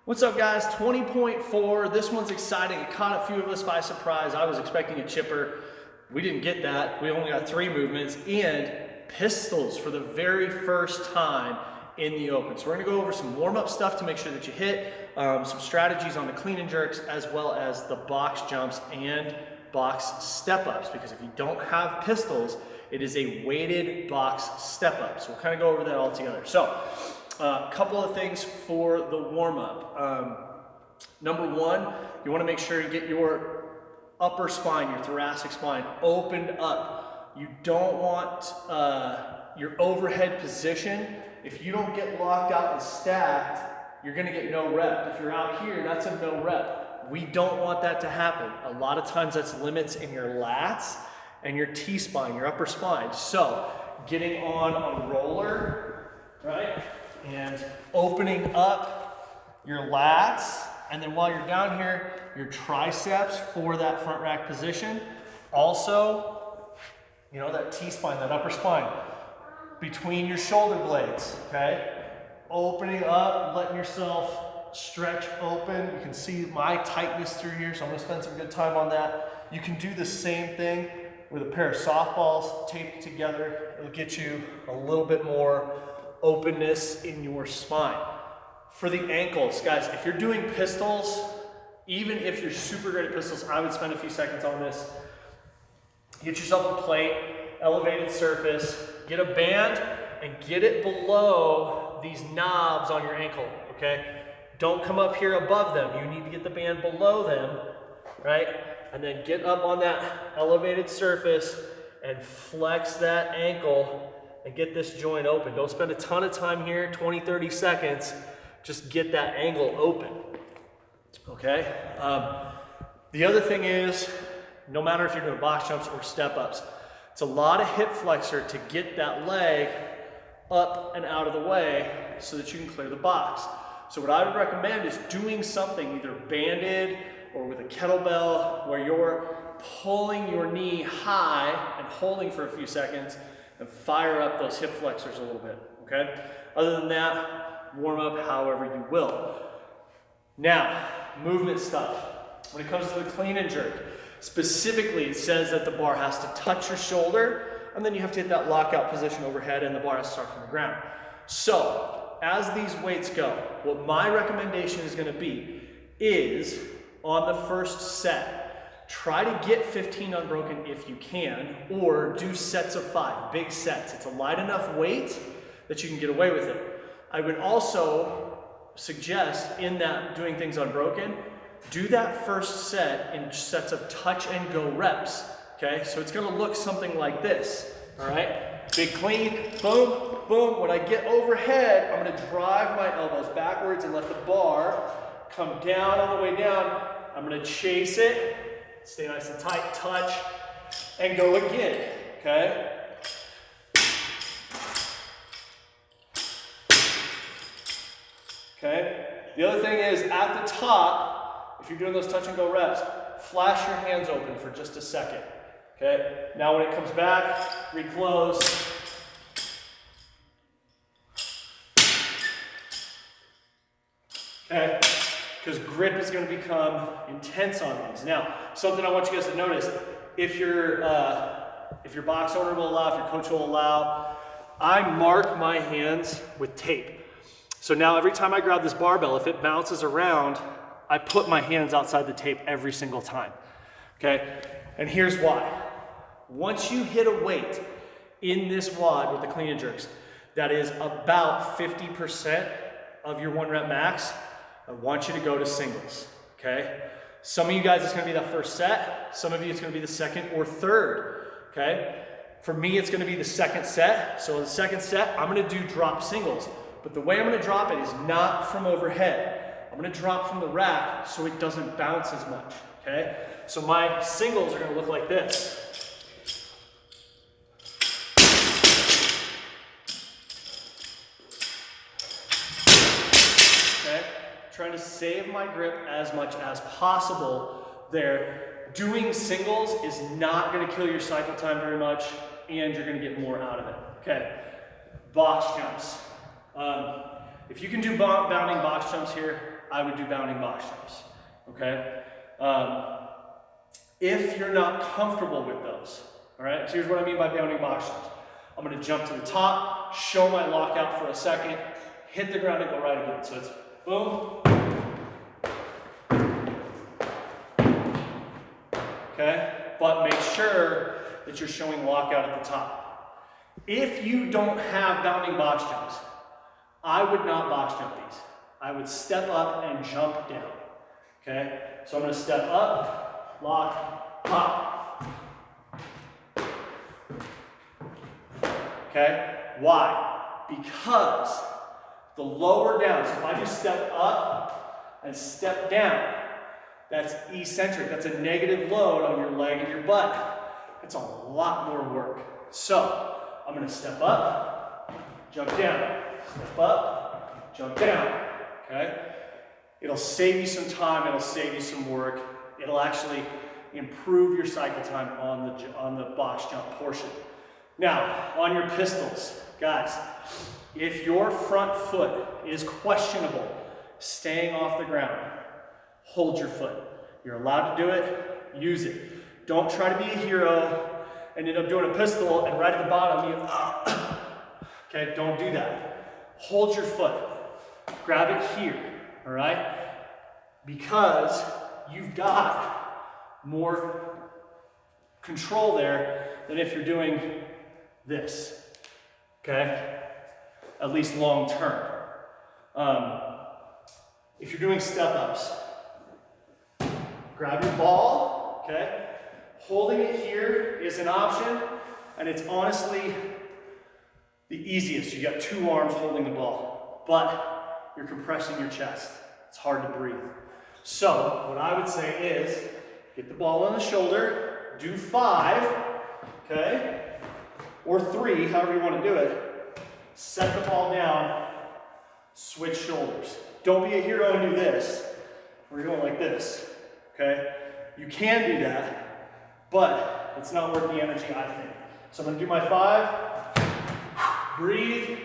What's up, guys? 20.4. This one's exciting. It caught a few of us by surprise. I was expecting a chipper. We didn't get that. We only got 3 movements and pistols for the very first time in the open. So we're gonna go over some warm-up stuff to make sure that you hit, some strategies on the clean and jerks, as well as the box jumps and box step-ups, because if you don't have pistols, it is a weighted box step-up. So we'll kind of go over that all together. So a couple of things for the warm-up. Number one, you want to make sure you get your upper spine, your thoracic spine, opened up. You don't want your overhead position. If you don't get locked out and stacked, you're going to get no rep. If you're out here, that's a no rep. We don't want that to happen. A lot of times that's limits in your lats and your T-spine, your upper spine. So getting on a roller, right? And opening up your lats, and then while you're down here, your triceps for that front rack position. Also, you know, that T-spine, that upper spine, between your shoulder blades, okay? Opening up, letting yourself stretch open. You can see my tightness through here, so I'm gonna spend some good time on that. You can do the same thing with a pair of softballs taped together. It'll get you a little bit more openness in your spine. For the ankles, guys, if you're doing pistols, even if you're super great at pistols, I would spend a few seconds on this. Get yourself a plate, elevated surface, get a band and get it below these knobs on your ankle, okay? Don't come up here above them. You need to get the band below them, right? And then get up on that elevated surface and flex that ankle and get this joint open. Don't spend a ton of time here, 20, 30 seconds. Just get that angle open, okay? The other thing is, no matter if you're doing box jumps or step ups, it's a lot of hip flexor to get that leg up and out of the way so that you can clear the box. So what I would recommend is doing something either banded or with a kettlebell where you're pulling your knee high and holding for a few seconds and fire up those hip flexors a little bit, okay? Other than that, warm up however you will. Now, movement stuff. When it comes to the clean and jerk, specifically it says that the bar has to touch your shoulder and then you have to hit that lockout position overhead and the bar has to start from the ground. So, as these weights go, what my recommendation is gonna be is on the first set, try to get 15 unbroken if you can, or do sets of 5, big sets. It's a light enough weight that you can get away with it. I would also suggest in that doing things unbroken, do that first set in sets of touch and go reps, okay? So it's gonna look something like this, all right? Big clean, boom, boom. When I get overhead, I'm gonna drive my elbows backwards and let the bar come down on the way down. I'm gonna chase it, stay nice and tight, touch, and go again, okay? Okay? The other thing is, at the top, if you're doing those touch and go reps, flash your hands open for just a second, okay? Now when it comes back, reclose. Okay? Because grip is going to become intense on these. Now, something I want you guys to notice, if your box owner will allow, if your coach will allow, I mark my hands with tape. So now every time I grab this barbell, if it bounces around, I put my hands outside the tape every single time, okay? And here's why. Once you hit a weight in this WOD with the clean and jerks, that is about 50% of your 1 rep max, I want you to go to singles, okay? Some of you guys, it's gonna be that first set. Some of you, it's gonna be the second or third, okay? For me, it's gonna be the second set. So the second set, I'm gonna do drop singles. But the way I'm gonna drop it is not from overhead. I'm gonna drop from the rack so it doesn't bounce as much, okay? So my singles are gonna look like this. Trying to save my grip as much as possible there. Doing singles is not going to kill your cycle time very much, and you're going to get more out of it. Okay, box jumps. If you can do bounding box jumps here, I would do bounding box jumps, okay? If you're not comfortable with those, all right? So here's what I mean by bounding box jumps. I'm gonna jump to the top, show my lockout for a second, hit the ground and go right again. So it's boom. Okay? But make sure that you're showing lockout at the top. If you don't have bounding box jumps, I would not box jump these. I would step up and jump down. Okay? So I'm gonna step up, lock, pop. Okay? Why? Because the lower down, so if I just step up and step down, that's eccentric. That's a negative load on your leg and your butt. It's a lot more work. So I'm going to step up, jump down, step up, jump down. Okay? It'll save you some time. It'll save you some work. It'll actually improve your cycle time on the box jump portion. Now, on your pistols, guys, if your front foot is questionable, staying off the ground, hold your foot. You're allowed to do it, use it. Don't try to be a hero and end up doing a pistol and right at the bottom you, okay, don't do that. Hold your foot, grab it here, all right? Because you've got more control there than if you're doing this, okay? At least long term. If you're doing step-ups, grab your ball, okay? Holding it here is an option, and it's honestly the easiest. You got two arms holding the ball, but you're compressing your chest. It's hard to breathe. So what I would say is, get the ball on the shoulder, do 5, okay? Or 3, however you want to do it. Set the ball down, switch shoulders. Don't be a hero and do this. We're going like this, okay? You can do that, but it's not worth the energy, I think. So I'm gonna do my 5, breathe,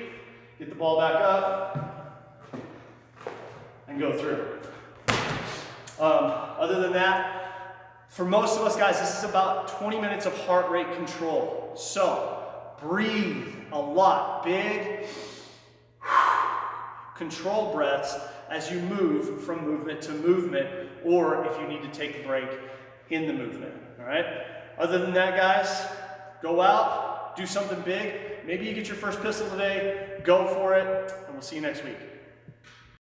get the ball back up, and go through. Other than that, for most of us guys, this is about 20 minutes of heart rate control. So breathe a lot, big control breaths as you move from movement to movement, or if you need to take a break in the movement, all right? Other than that, guys, go out, do something big. Maybe you get your first pistol today, go for it, and we'll see you next week.